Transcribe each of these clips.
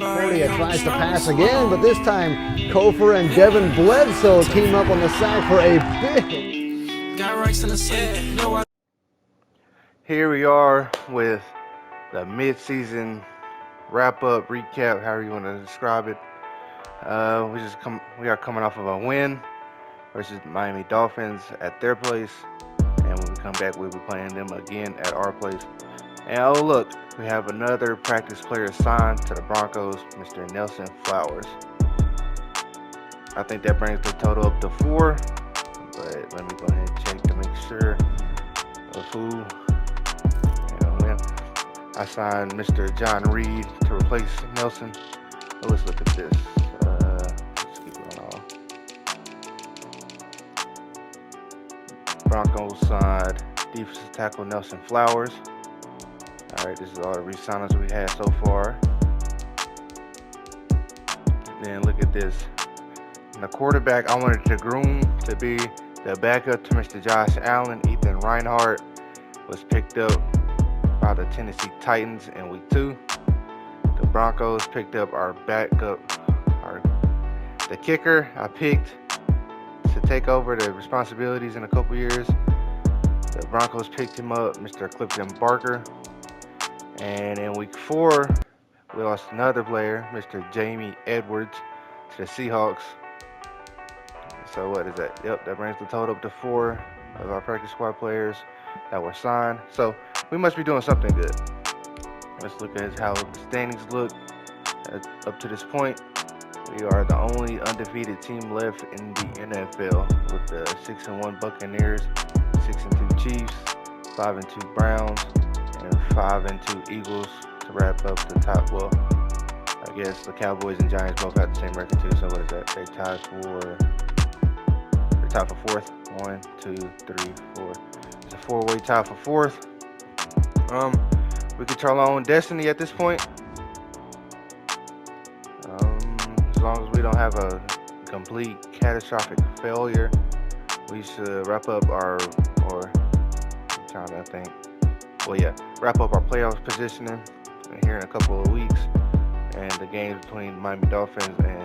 Cordia tries to pass again, but this time Kofor and Devin Bledsoe team up on the sack for a big. Here we are with the mid-season wrap-up, recap, however you want to describe it. We are coming off of a win versus Miami Dolphins at their place, and when we come back, we'll be playing them again at our place. And oh look, we have another practice player signed to the Broncos, Mr. Nelson Flowers. I think that brings the total up to 4, but let me go ahead and check to make sure of who and when. I signed Mr. John Reed to replace Nelson. Well, let's look at this. Let's keep going on. Broncos signed defensive tackle Nelson Flowers. Alright, this is all the re-signings we had so far. Then look at this. And the quarterback I wanted to groom to be the backup to Mr. Josh Allen, Ethan Reinhardt, was picked up by the Tennessee Titans in week 2. The Broncos picked up our backup, the kicker I picked to take over the responsibilities in a couple years. The Broncos picked him up, Mr. Clifton Barker. And in week 4, we lost another player, Mr. Jamie Edwards, to the Seahawks. So what is that? Yep, that brings the total up to 4 of our practice squad players that were signed. So we must be doing something good. Let's look at how the standings look up to this point. We are the only undefeated team left in the NFL with the 6-1 Buccaneers, 6-2 Chiefs, 5-2 Browns, and 5-2 Eagles to wrap up the top. Well, I guess the Cowboys and Giants both have the same record too. So what is that? They're tied for 4th. 1, 2, 3, 4. It's a 4-way tie for 4th. We control our own destiny at this point. As long as we don't have a complete catastrophic failure, we should wrap up wrap up our playoff positioning here in a couple of weeks. And the games between Miami Dolphins and,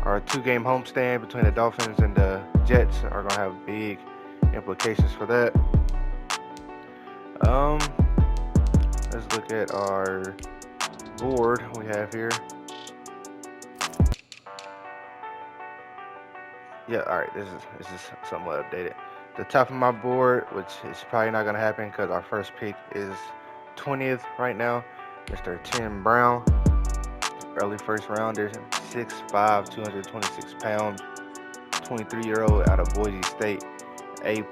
our 2-game homestand between the Dolphins and the Jets are going to have big implications for that. Let's look at our board we have here. Yeah, alright, this is somewhat updated. The top of my board, which is probably not going to happen because our first pick is 20th right now, Mr. Tim Brown, early first rounder, 6'5", 226 pounds, 23-year-old out of Boise State, A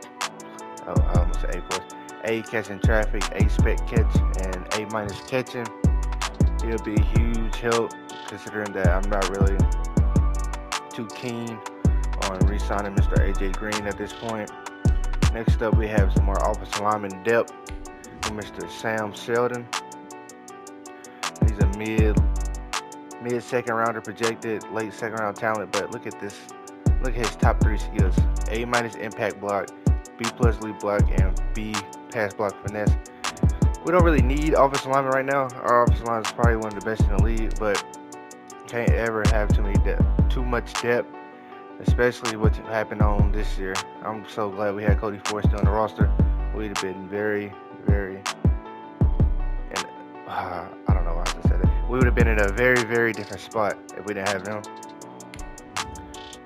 catching traffic, A spec catch, and A- catching. He'll be a huge help considering that I'm not really too keen on re-signing Mr. AJ Green at this point. Next up, we have some more offensive lineman depth with Mr. Sam Sheldon. He's a mid-second rounder projected, late second round talent, but look at this. Look at his top 3 skills: A- impact block, B+ lead block, and B pass block finesse. We don't really need offensive linemen right now. Our offensive line is probably one of the best in the league, but can't ever have too much depth, especially what happened on this year. I'm so glad we had Cody Ford still on the roster. We'd have been very, and I don't know why I just said it. We would have been in a very, very different spot if we didn't have him.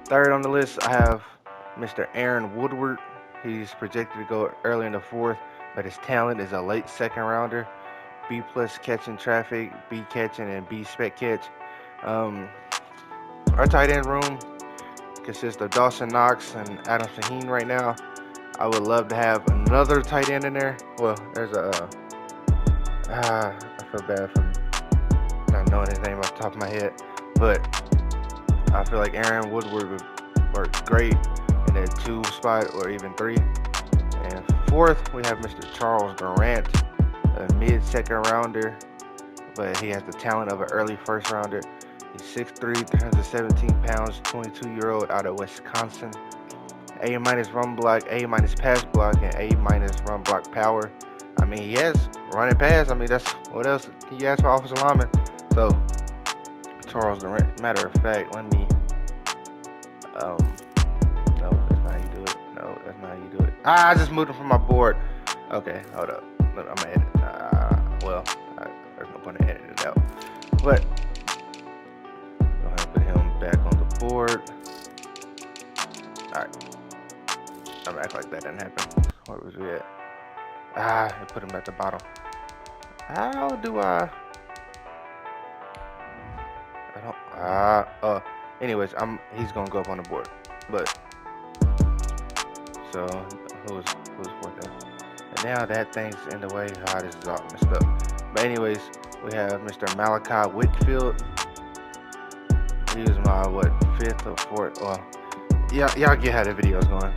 Third on the list, I have Mr. Aaron Woodward. He's projected to go early in the 4th, but his talent is a late second rounder. B+ catching traffic, B catching, and B spec catch. Our tight end room consists of Dawson Knox and Adam Shaheen right now. I would love to have another tight end in there. Well, there's I feel bad for not knowing his name off the top of my head, but I feel like Aaron Woodward would work great in a 2 spot or even 3. And 4th, we have Mr. Charles Durant, a mid-second rounder, but he has the talent of an early first rounder. He's 6'3", 317 pounds, 22-year-old out of Wisconsin. A- run block, A- pass block, and A- run block power. I mean, he has run and pass. I mean, that's what else he has for offensive lineman. So Charles Durant. Matter of fact, let me. No, that's not how you do it. No, that's not how you do it. I just moved him from my board. Okay, hold up. Look, I'm gonna edit. There's no point in editing it out. But go ahead and put him back on the board. All right. I'm gonna act like that didn't happen. Where was we at? I put him at the bottom. How do I don't. Anyways, he's gonna go up on the board. But so who's for that? And now that thing's in the way. This is all messed up. But anyways, we have Mr. Malachi Whitfield. He was my fifth or fourth. Well, y'all get how the video's going.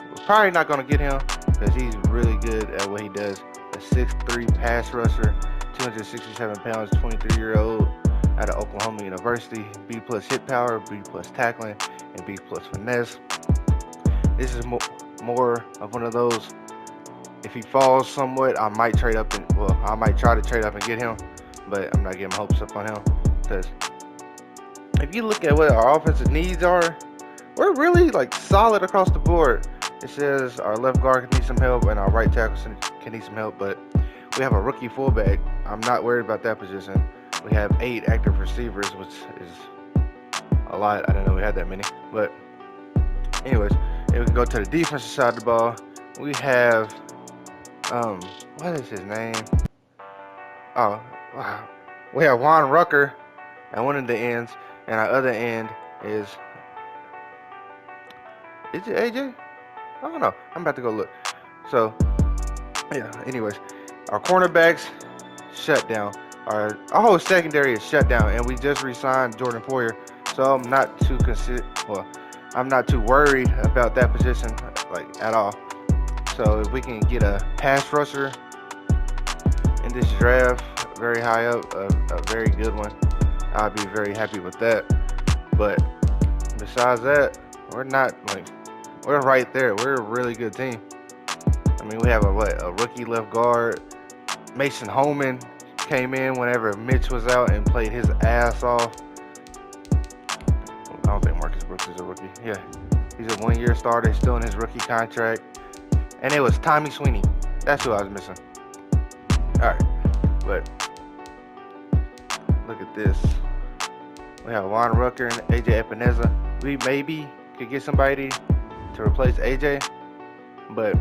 We're probably not gonna get him because he's really good at what he does. A 6'3" pass rusher, 267 pounds, 23-year-old. Out of Oklahoma University, B+ hit power, B+ tackling, and B+ finesse. This is more of one of those. If he falls somewhat, I might trade up I might try to trade up and get him, but I'm not getting my hopes up on him because if you look at what our offensive needs are, we're really solid across the board. It says our left guard can need some help and our right tackle can need some help, but we have a rookie fullback. I'm not worried about that position. We have 8 active receivers, which is a lot. I didn't know we had that many. But anyways, if we can go to the defensive side of the ball, we have what is his name? Oh, wow. We have Juan Rucker at one of the ends, and our other end is it AJ? I don't know. I'm about to go look. So yeah. Anyways, our cornerbacks shut down. Our whole secondary is shut down, and we just re-signed Jordan Poyer, so I'm not too worried about that position at all. So if we can get a pass rusher in this draft, very high up, a very good one, I'll be very happy with that. But besides that, we're right there. We're a really good team. I mean, we have a rookie left guard, Mason Holman. Came in whenever Mitch was out and played his ass off. I don't think Marcus Brooks is a rookie. Yeah, he's a 1-year starter. He's still in his rookie contract. And it was Tommy Sweeney. That's who I was missing. All right, but look at this. We have Juan Rucker and AJ Epineza. We maybe could get somebody to replace AJ, but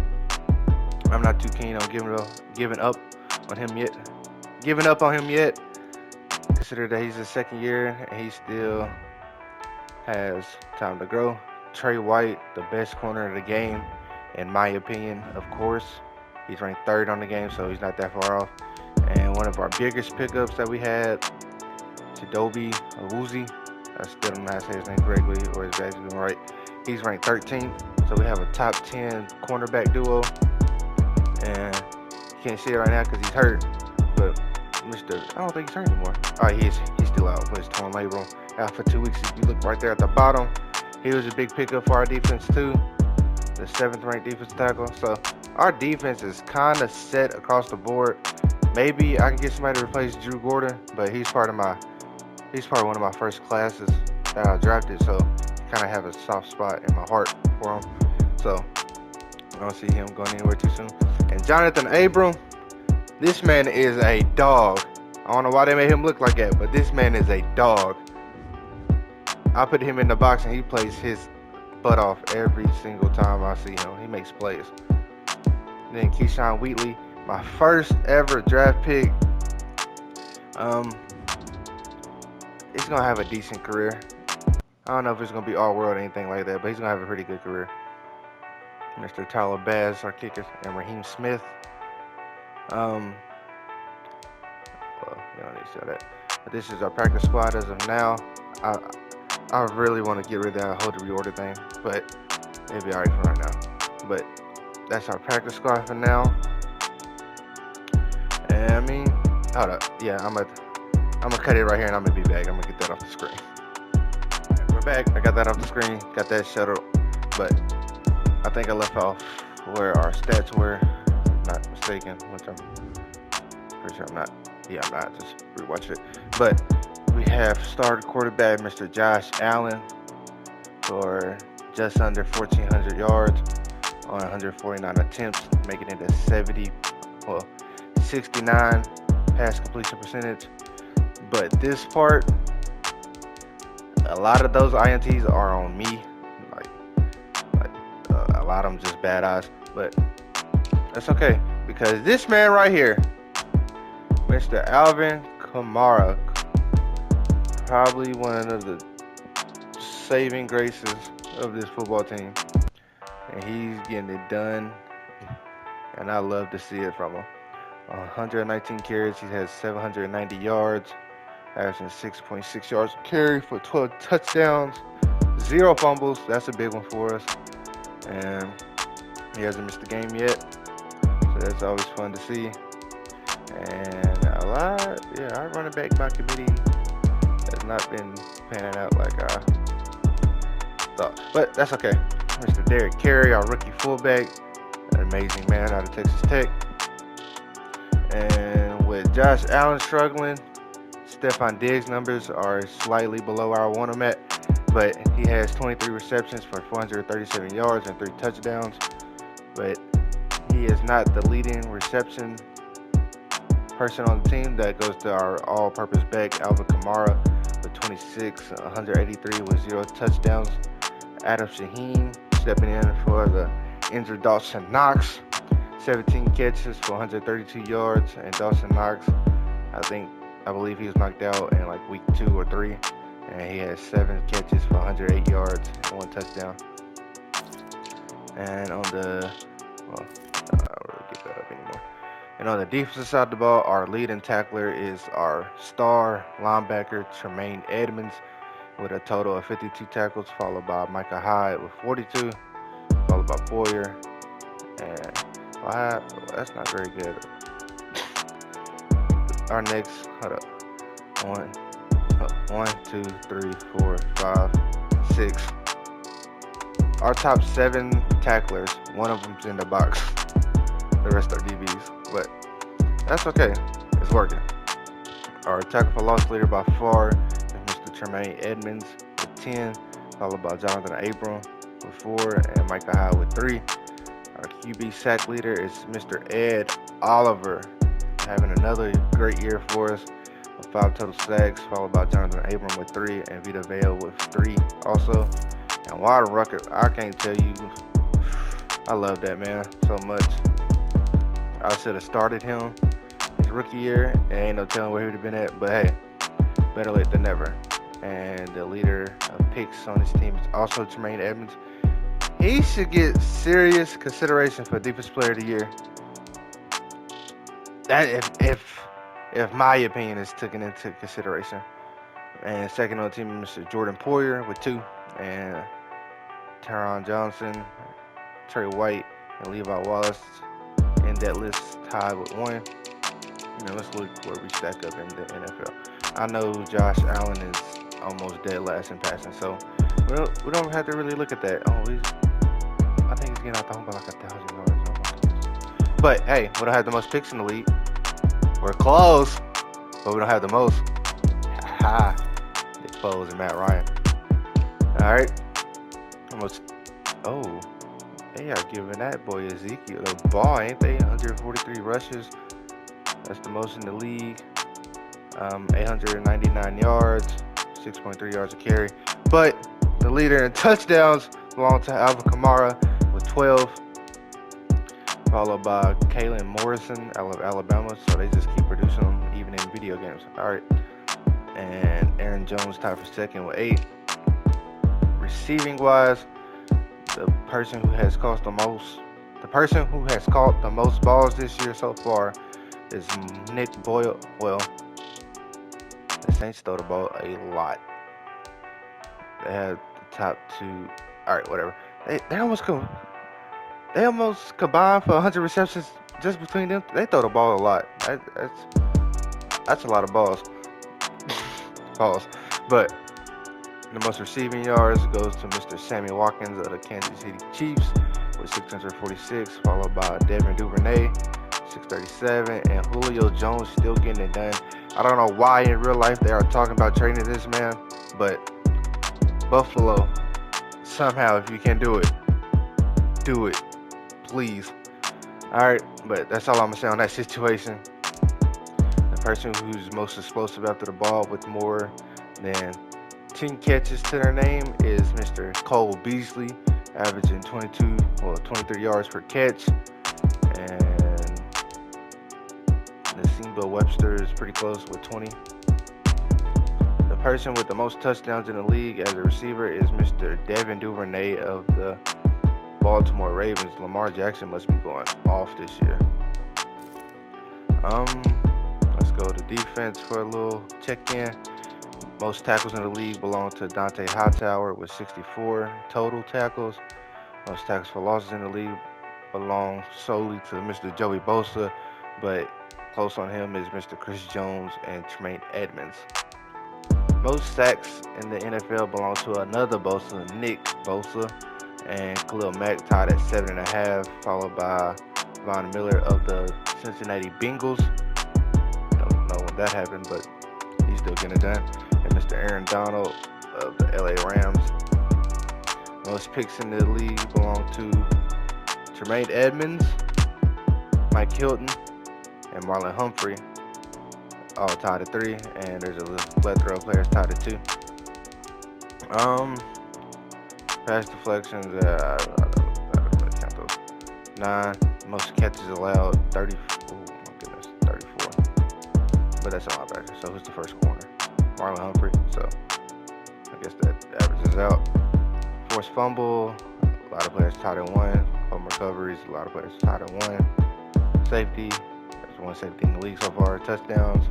I'm not too keen on giving up on him yet. Consider that he's his second year and he still has time to grow. Trey White, the best corner of the game, in my opinion, of course. He's ranked 3rd on the game, so he's not that far off. And one of our biggest pickups that we had, Chidobe Awuzie. I still don't know how to say his name correctly or his badge is right. He's ranked 13th, so we have a top 10 cornerback duo. And you can't see it right now because he's hurt, but I don't think he's hurt anymore. Oh, he's still out with his torn labrum. Out for 2 weeks. If you look right there at the bottom, he was a big pickup for our defense too. The 7th ranked defensive tackle. So our defense is kind of set across the board. Maybe I can get somebody to replace Drew Gordon, but he's part of one of my first classes that I drafted. So I kind of have a soft spot in my heart for him. So I don't see him going anywhere too soon. And Jonathan Abram. This man is a dog. I don't know why they made him look like that, but this man is a dog. I put him in the box and he plays his butt off every single time I see him. He makes plays. Then Keyshawn Wheatley, my first ever draft pick. He's gonna have a decent career. I don't know if it's gonna be all world or anything like that, but he's gonna have a pretty good career. Mr. Tyler Bass, our kicker, and Raheem Smith. Well, you don't need to show that. But this is our practice squad as of now. I really want to get rid of that whole reorder thing, but it'll be alright for right now. But that's our practice squad for now. And I mean, hold up. Yeah, I'm gonna cut it right here and I'm gonna be back. I'm gonna get that off the screen. Right, we're back. I got that off the screen. Got that shuttled, but I think I left off where our stats were. Not mistaken, which I'm pretty sure I'm not. Yeah, I'm not. Just rewatch it. But we have starter quarterback Mr. Josh Allen for just under 1,400 yards on 149 attempts, making it a 69 pass completion percentage. But this part, a lot of those INTs are on me. A lot of them just bad eyes, but that's okay because this man right here, Mr. Alvin Kamara, probably one of the saving graces of this football team, and he's getting it done, and I love to see it from him. 119 carries, he has 790 yards, averaging 6.6 yards a carry for 12 touchdowns, 0 fumbles. That's a big one for us, and he hasn't missed a game yet, so that's always fun to see. And our running back by committee has not been panning out like I thought, but that's okay. Mr. Derek Carey, our rookie fullback, an amazing man out of Texas Tech. And with Josh Allen struggling, Stephon Diggs' numbers are slightly below where I want him at, but he has 23 receptions for 437 yards and 3 touchdowns. But he is not the leading reception person on the team. That goes to our all-purpose back, Alvin Kamara, with 26, 183 with 0 touchdowns. Adam Shaheen stepping in for the injured Dawson Knox, 17 catches for 132 yards, and Dawson Knox, I believe he was knocked out in like week 2 or 3, and he has 7 catches for 108 yards and 1 touchdown. And on the, I don't really get that up anymore. And on the defensive side of the ball, our leading tackler is our star linebacker, Tremaine Edmonds, with a total of 52 tackles, followed by Micah Hyde with 42, followed by Poyer. And that's not very good. Our next, hold up, 1, 2, 3, 4, 5, 6. Our top 7 tacklers, one of them's in the box. The rest are DBs, but that's okay. It's working. Our tackle for loss leader by far is Mr. Tremaine Edmonds with 10, followed by Jonathan Abram with 4, and Micah Hyde with 3. Our QB sack leader is Mr. Ed Oliver, having another great year for us with 5 total sacks, followed by Jonathan Abram with 3, and Vita Vale with 3 also. And Wilder Rucker, I can't tell you, I love that man so much. I should have started him his rookie year, and ain't no telling where he would have been at, but hey, better late than never. And the leader of picks on his team is also Tremaine Edmonds. He should get serious consideration for Defensive Player of the Year. That if my opinion is taken into consideration. And second on the team is Mr. Jordan Poyer with 2, and Teron Johnson, Trey White, and Levi Wallace in that list tied with 1. Now let's look where we stack up in the NFL. I know Josh Allen is almost dead last in passing, so we don't have to really look at that. I think he's getting out the home by like 1,000 yards. Oh my goodness. But hey, we don't have the most picks in the league. We're close, but we don't have the most. Ha! Nick Foles and Matt Ryan. All right. They are giving that boy Ezekiel the ball, ain't they? 143 rushes. That's the most in the league. 899 yards, 6.3 yards a carry. But the leader in touchdowns belongs to Alvin Kamara with 12, followed by Kalen Morrison out of Alabama. So they just keep producing them even in video games. All right. And Aaron Jones tied for second with 8. Receiving wise, the person who has caught the most balls this year so far is Nick Boyle. Well, the Saints throw the ball a lot. They had the top 2. All right, whatever. They almost combined for 100 receptions just between them. They throw the ball a lot. That's a lot of balls. But the most receiving yards goes to Mr. Sammy Watkins of the Kansas City Chiefs with 646, followed by Devin Duvernay, 637, and Julio Jones still getting it done I don't know why in real life they are talking about trading this man, but Buffalo, somehow, if you can do it, please. Alright, but that's all I'm gonna say on that situation. The person who's most explosive after the ball with more than 10 catches to their name is Mr. Cole Beasley, averaging 23 yards per catch. And Nasimba Webster is pretty close with 20. The person with the most touchdowns in the league as a receiver is Mr. Devin Duvernay of the Baltimore Ravens. Lamar Jackson must be going off this year. Let's go to defense for a little check-in. Most tackles in the league belong to Dante Hightower with 64 total tackles. Most tackles for losses in the league belong solely to Mr. Joey Bosa, but close on him is Mr. Chris Jones and Tremaine Edmonds. Most sacks in the NFL belong to another Bosa, Nick Bosa, and Khalil Mack tied at 7.5, followed by Von Miller of the Cincinnati Bengals. Don't know when that happened, but he's still getting it done. And Mr. Aaron Donald of the LA Rams. Most picks in the league belong to Tremaine Edmonds, Mike Hilton, and Marlon Humphrey, all tied at 3, and there's a plethora of players tied at 2. Pass deflections, I don't really count those. 9. Most catches allowed, 30. Oh my goodness, 34. But that's a lot better. So who's the first corner? Marlon Humphrey. So I guess that averages out. Forced fumble, a lot of players tied at 1. Home recoveries, a lot of players tied at 1. Safety, there's 1 safety in the league so far. Touchdowns,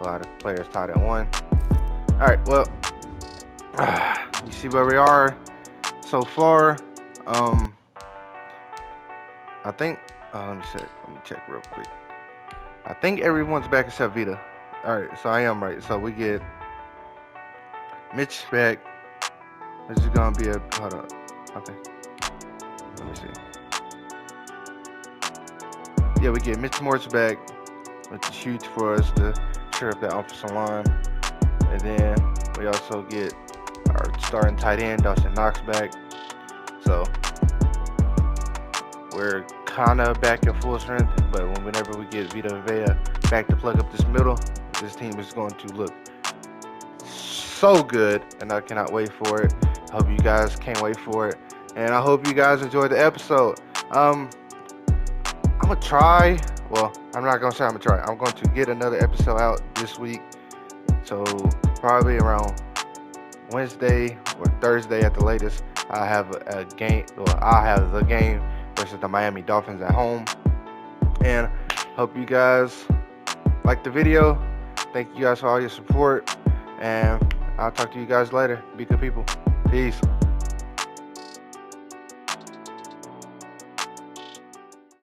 a lot of players tied at 1. All right, well, you see where we are so far. I think, let me check real quick. I think everyone's back except Vita. All right, so I am right. So we get Mitch back. This is gonna be hold on. Okay, let me see. Yeah, we get Mitch Morse back, which is huge for us to shore up that offensive line. And then we also get our starting tight end, Dawson Knox, back. So we're kind of back at full strength, but whenever we get Vita Vea back to plug up this middle, this team is going to look so good, and I cannot wait for it. I hope you guys can't wait for it, and I hope you guys enjoyed the episode. I'm gonna try. Well, I'm not gonna say I'm gonna try. I'm going to get another episode out this week, so probably around Wednesday or Thursday at the latest. I have a game. Well, I have the game versus the Miami Dolphins at home, and hope you guys like the video. Thank you guys for all your support, and I'll talk to you guys later. Be good people. Peace.